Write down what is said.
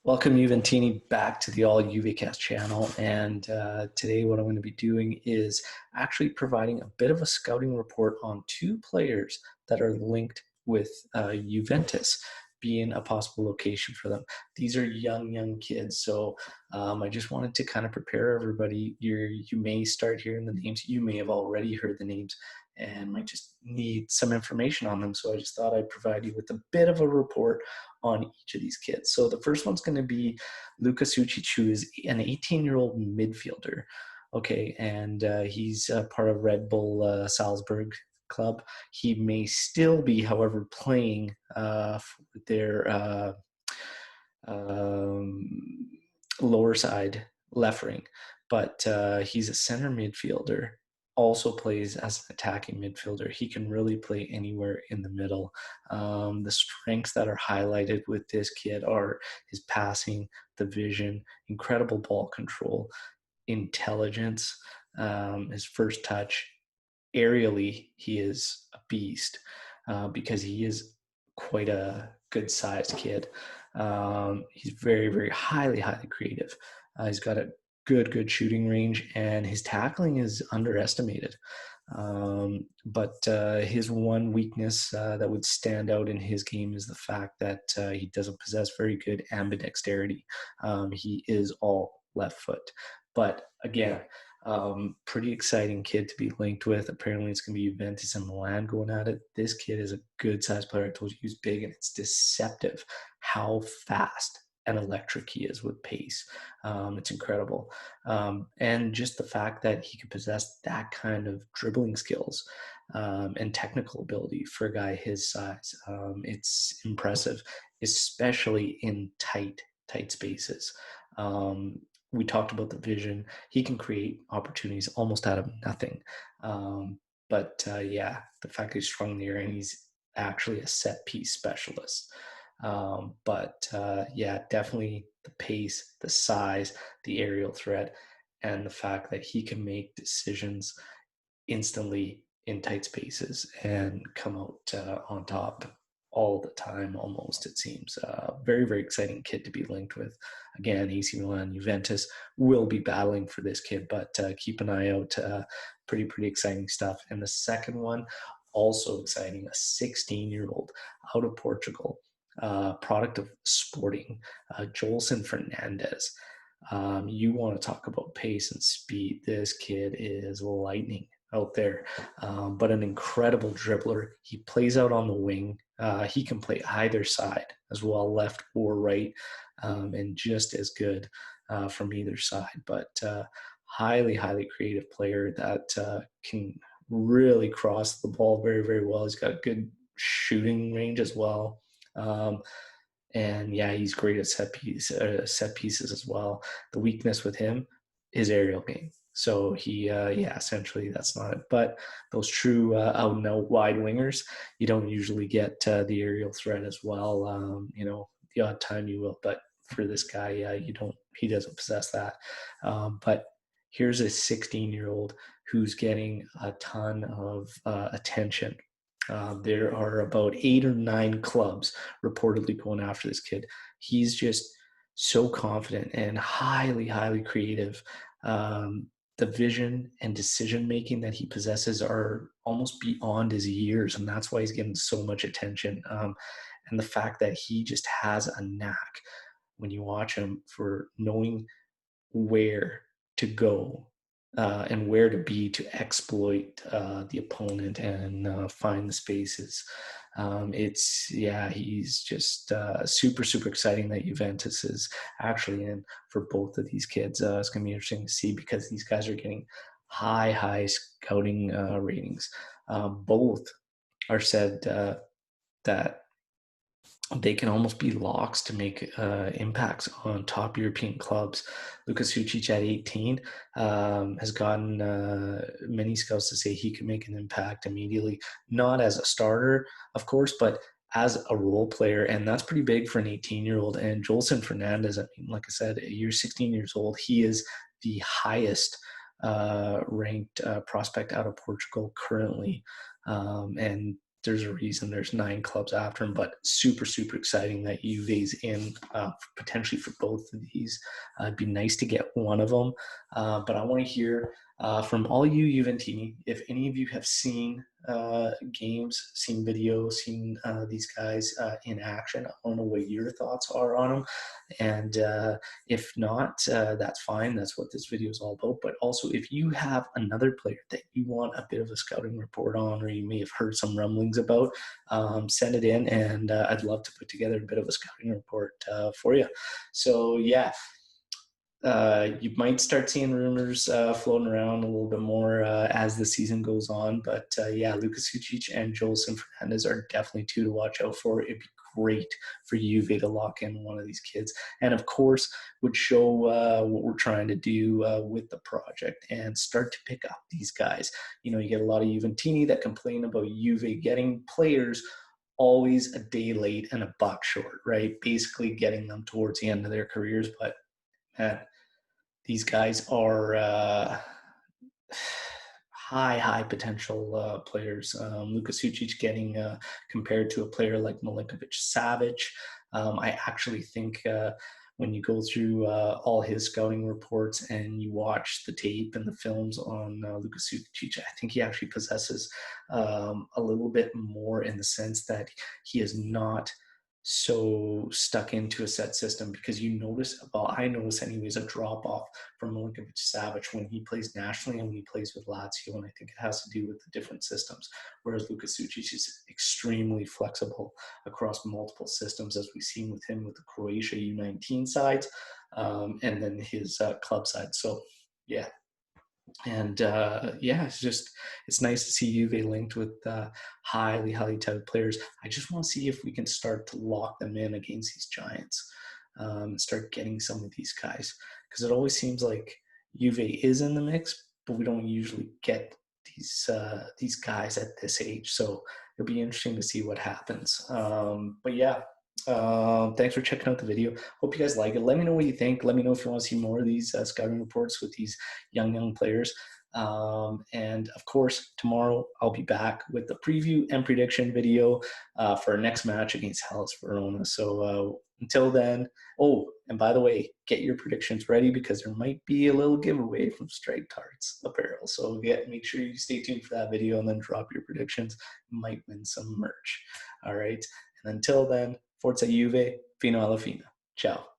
Welcome, Juventini, back to the All UVCast channel. And today, what I'm going to be doing is actually providing a bit of a scouting report on two players that are linked with Juventus being a possible location for them. These are young kids. So I just wanted to kind of prepare everybody. You may start hearing the names. You may have already heard the names and might just need some information on them. So I just thought I'd provide you with a bit of a report on each of these kids. So the first one's going to be Luka Sucic, who is an 18-year-old midfielder. Okay, and he's part of Red Bull Salzburg club. He may still be, however, playing for their um, lower side left wing, but he's a center midfielder. Also plays as an attacking midfielder. He can really play anywhere in the middle. The strengths that are highlighted with this kid are his passing, the vision, incredible ball control, intelligence, his first touch. Aerially, he is a beast because he is quite a good sized kid. He's very highly creative. He's got a good shooting range, and his tackling is underestimated. But his one weakness that would stand out in his game is the fact that he doesn't possess very good ambidexterity. He is all left foot. But again, pretty exciting kid to be linked with. Apparently, it's going to be Juventus and Milan going at it. This kid is a good sized player. I told you he's big, and it's deceptive how fast and electric he is with pace. It's incredible. And just the fact that he can possess that kind of dribbling skills and technical ability for a guy his size, it's impressive, especially in tight spaces. We talked about the vision. He can create opportunities almost out of nothing. But the fact that he's strong in the air and he's actually a set piece specialist. Definitely the pace, the size, the aerial threat, and the fact that he can make decisions instantly in tight spaces and come out on top all the time almost, it seems. Very exciting kid to be linked with. Again, AC Milan, Juventus will be battling for this kid, but keep an eye out. Pretty exciting stuff. And the second one, also exciting, a 16-year-old out of Portugal, product of Sporting, Joelson Fernandes. You want to talk about pace and speed. This kid is lightning out there, but an incredible dribbler. He plays out on the wing. He can play either side as well, left or right, and just as good from either side. But highly creative player that can really cross the ball very well. He's got good shooting range as well. And yeah, he's great at set pieces as well. The weakness with him is aerial game. So essentially that's not it. But those true out and out wide wingers, you don't usually get the aerial threat as well. The odd time you will, but for this guy, you don't. He doesn't possess that. But here's a 16-year-old who's getting a ton of attention. There are about 8 or 9 clubs reportedly going after this kid. He's just so confident and highly creative. The vision and decision making that he possesses are almost beyond his years, and that's why he's getting so much attention. And the fact that he just has a knack when you watch him for knowing where to go and where to be to exploit the opponent and find the spaces. He's just super exciting that Juventus is actually in for both of these kids. It's going to be interesting to see because these guys are getting high scouting ratings. Both are said that they can almost be locks to make impacts on top European clubs. Luka Sucic at 18 has gotten many scouts to say he can make an impact immediately, not as a starter, of course, but as a role player, and that's pretty big for an 18-year-old. And Joelson Fernandes, I mean, like I said, you're 16 years old. He is the highest ranked prospect out of Portugal currently, and there's a reason there's 9 clubs after him, but super, super exciting that Juve's in potentially for both of these. It'd be nice to get one of them. But I want to hear from all you Juventini, if any of you have seen games, seen videos, seen these guys in action. I want to know what your thoughts are on them. And if not, that's fine. That's what this video is all about. But also, if you have another player that you want a bit of a scouting report on, or you may have heard some rumblings about, send it in, and I'd love to put together a bit of a scouting report for you. So, yeah. You might start seeing rumors floating around a little bit more as the season goes on. But yeah, Luka Sucic and Joelson Fernandes are definitely two to watch out for. It'd be great for Juve to lock in one of these kids. And of course, would show what we're trying to do with the project and start to pick up these guys. You know, you get a lot of Juventini that complain about Juve getting players always a day late and a buck short, right? Basically getting them towards the end of their careers. But man, these guys are high potential players. Luka Sucic getting compared to a player like Milinkovic-Savic. I actually think when you go through all his scouting reports and you watch the tape and the films on Luka Sucic, I think he actually possesses a little bit more in the sense that he is not so stuck into a set system, because you notice, well, I notice anyways, a drop off from Milinkovic-Savic when he plays nationally and when he plays with Lazio, and I think it has to do with the different systems, whereas Luka Sucic is extremely flexible across multiple systems, as we've seen with him with the Croatia U19 sides, and then his club side. So yeah, and yeah, it's nice to see Juve linked with highly touted players. I just want to see if we can start to lock them in against these giants, and start getting some of these guys, because it always seems like Juve is in the mix, but we don't usually get these guys at this age. So it'll be interesting to see what happens. But yeah. Thanks for checking out the video. Hope you guys like it. Let me know what you think. Let me know if you want to see more of these scouting reports with these young players. And of course, tomorrow I'll be back with the preview and prediction video for our next match against Hellas Verona. So until then, oh, and by the way, get your predictions ready, because there might be a little giveaway from Strike Tarts Apparel. So make sure you stay tuned for that video and then drop your predictions. You might win some merch. All right. And until then, Forza Juve, fino alla fine. Ciao.